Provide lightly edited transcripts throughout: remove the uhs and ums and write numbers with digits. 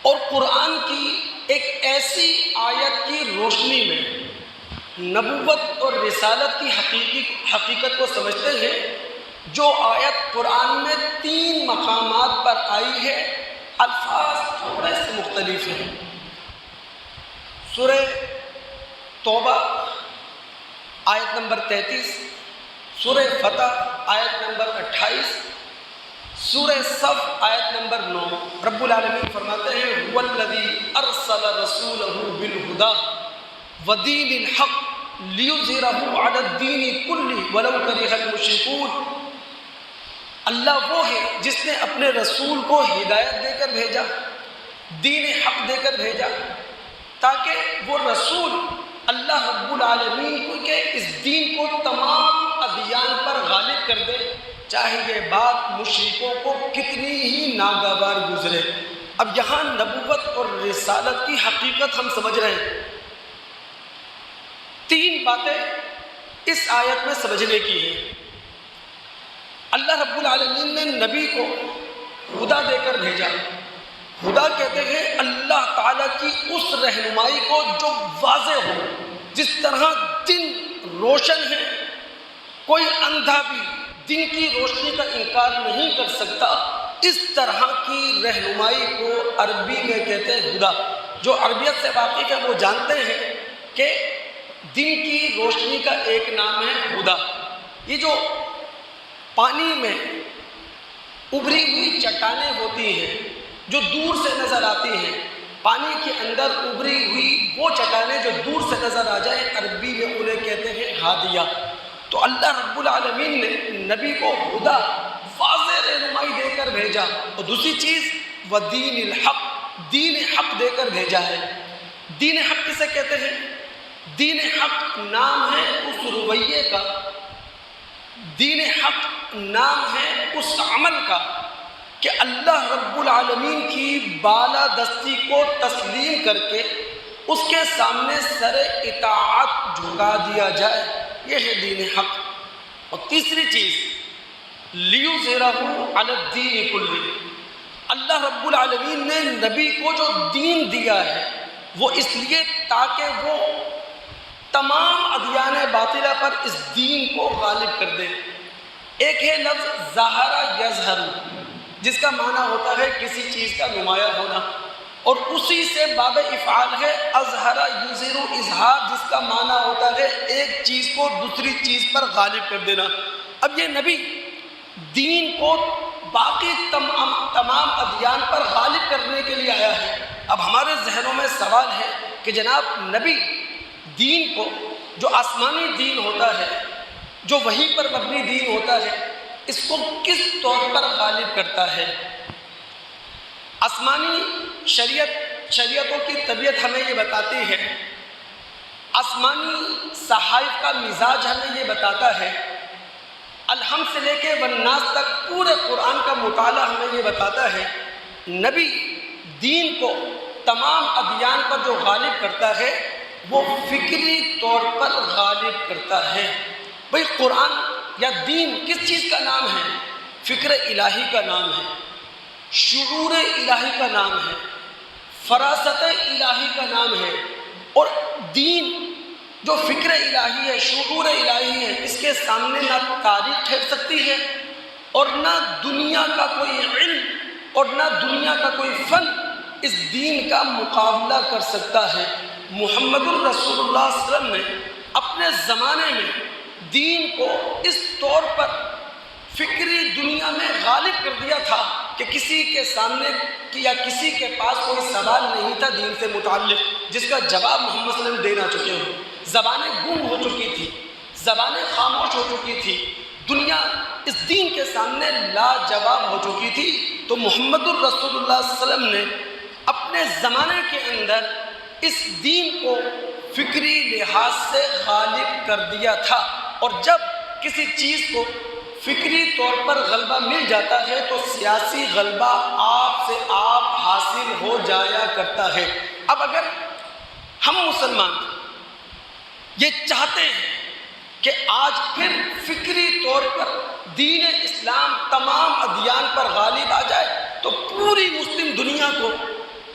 اور قرآن کی ایک ایسی آیت کی روشنی میں نبوت اور رسالت کی حقیقت کو سمجھتے ہیں جو آیت قرآن میں 3 مقامات پر آئی ہے، الفاظ تھوڑے سے مختلف ہیں۔ سورہ توبہ آیت نمبر 33، سورہ فتح آیت نمبر 28، سورہ صف آیت نمبر 9۔ رب العالمین فرماتے ہیں هو الذی ارسل رسولہ بالہدی ودین الحق لیظہرہ علی الدین کلہ ولو کرہ المشرکون۔ اللہ وہ ہے جس نے اپنے رسول کو ہدایت دے کر بھیجا، دین حق دے کر بھیجا، تاکہ وہ رسول اللہ رب العالمین کو کہ اس دین کو تمام ادیان پر غالب کر دے، چاہے یہ بات مشرکوں کو کتنی ہی ناگوار گزرے۔ اب یہاں نبوت اور رسالت کی حقیقت ہم سمجھ رہے ہیں۔ 3 باتیں اس آیت میں سمجھنے کی ہیں۔ اللہ رب العالمین نے نبی کو ہدا دے کر بھیجا۔ ہدا کہتے ہیں اللہ تعالیٰ کی اس رہنمائی کو جو واضح ہو، جس طرح دن روشن ہے، کوئی اندھا بھی دن کی روشنی کا انکار نہیں کر سکتا، اس طرح کی رہنمائی کو عربی میں کہتے ہیں ہدا۔ جو عربیت سے واقف ہے وہ جانتے ہیں کہ دن کی روشنی کا ایک نام ہے ہدا۔ یہ جو پانی میں ابھری ہوئی چٹانیں ہوتی ہیں جو دور سے نظر آتی ہیں، پانی کے اندر ابھری ہوئی وہ چٹانیں جو دور سے نظر آ جائیں، عربی میں انہیں کہتے ہیں ہادیہ۔ تو اللہ رب العالمین نے نبی کو ہدا، واضح رہنمائی دے کر بھیجا، اور دوسری چیز ودین الحق، دین حق دے کر بھیجا ہے۔ دین حق کسے کہتے ہیں؟ دین حق نام ہے اس رویے کا، دین حق نام ہے اس عمل کا کہ اللہ رب العالمین کی بالادستی کو تسلیم کر کے اس کے سامنے سر اطاعت جھکا دیا جائے، یہ ہے دین حق۔ اور تیسری چیز لیظہرہ علی الدین کلہ، اللہ رب العالمین نے نبی کو جو دین دیا ہے وہ اس لیے تاکہ وہ تمام ادیان باطلہ پر اس دین کو غالب کر دے۔ ایک ہے لفظ ظاہرہ یظہر، جس کا معنی ہوتا ہے کسی چیز کا نمایاں ہونا، اور اسی سے باب افعال ہے اظہر یظہر، اظہار، جس کا معنی ہوتا ہے ایک چیز کو دوسری چیز پر غالب کر دینا۔ اب یہ نبی دین کو باقی تمام ادیان پر غالب کرنے کے لیے آیا ہے۔ اب ہمارے ذہنوں میں سوال ہے کہ جناب نبی دین کو، جو آسمانی دین ہوتا ہے، جو وحی پر مبنی دین ہوتا ہے، اس کو کس طور پر غالب کرتا ہے؟ آسمانی شریعتوں کی طبیعت ہمیں یہ بتاتی ہے، آسمانی صحائف کا مزاج ہمیں یہ بتاتا ہے، الحمد سے لے کے والناس تک پورے قرآن کا مطالعہ ہمیں یہ بتاتا ہے، نبی دین کو تمام ادیان پر جو غالب کرتا ہے وہ فکری طور پر غالب کرتا ہے۔ بھئی قرآن یا دین کس چیز کا نام ہے؟ فکر الہی کا نام ہے، شعور الہی کا نام ہے، فراست الہی کا نام ہے۔ اور دین جو فکر الہی ہے، شعور الہی ہے، اس کے سامنے نہ تاریخ ٹھہر سکتی ہے، اور نہ دنیا کا کوئی علم اور نہ دنیا کا کوئی فن اس دین کا مقابلہ کر سکتا ہے۔ محمد الرسول اللہ صلی اللہ علیہ وسلم نے اپنے زمانے میں دین کو اس طور پر فکری دنیا میں غالب کر دیا تھا کہ کسی کے سامنے یا کسی کے پاس کوئی سوال نہیں تھا دین سے متعلق جس کا جواب محمد صلی اللہ علیہ وسلم دینا چکے ہوں۔ زبانیں گم ہو چکی تھی، زبانیں خاموش ہو چکی تھی، دنیا اس دین کے سامنے لاجواب ہو چکی تھی، تو محمد الرسول اللہ صلی اللہ علیہ وسلم نے اپنے زمانے کے اندر اس دین کو فکری لحاظ سے غالب کر دیا تھا۔ اور جب کسی چیز کو فکری طور پر غلبہ مل جاتا ہے تو سیاسی غلبہ آپ سے آپ حاصل ہو جایا کرتا ہے۔ اب اگر ہم مسلمان یہ چاہتے ہیں کہ آج پھر فکری طور پر دین اسلام تمام ادیان پر غالب آ جائے تو پوری مسلم دنیا کو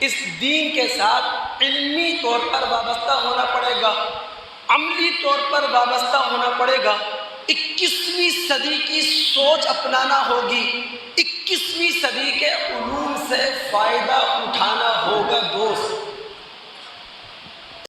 اس دین کے ساتھ علمی طور پر وابستہ ہونا پڑے گا، عملی طور پر وابستہ ہونا پڑے گا، 21ویں صدی کی سوچ اپنانا ہوگی، 21ویں صدی کے علوم سے فائدہ اٹھانا ہوگا دوست۔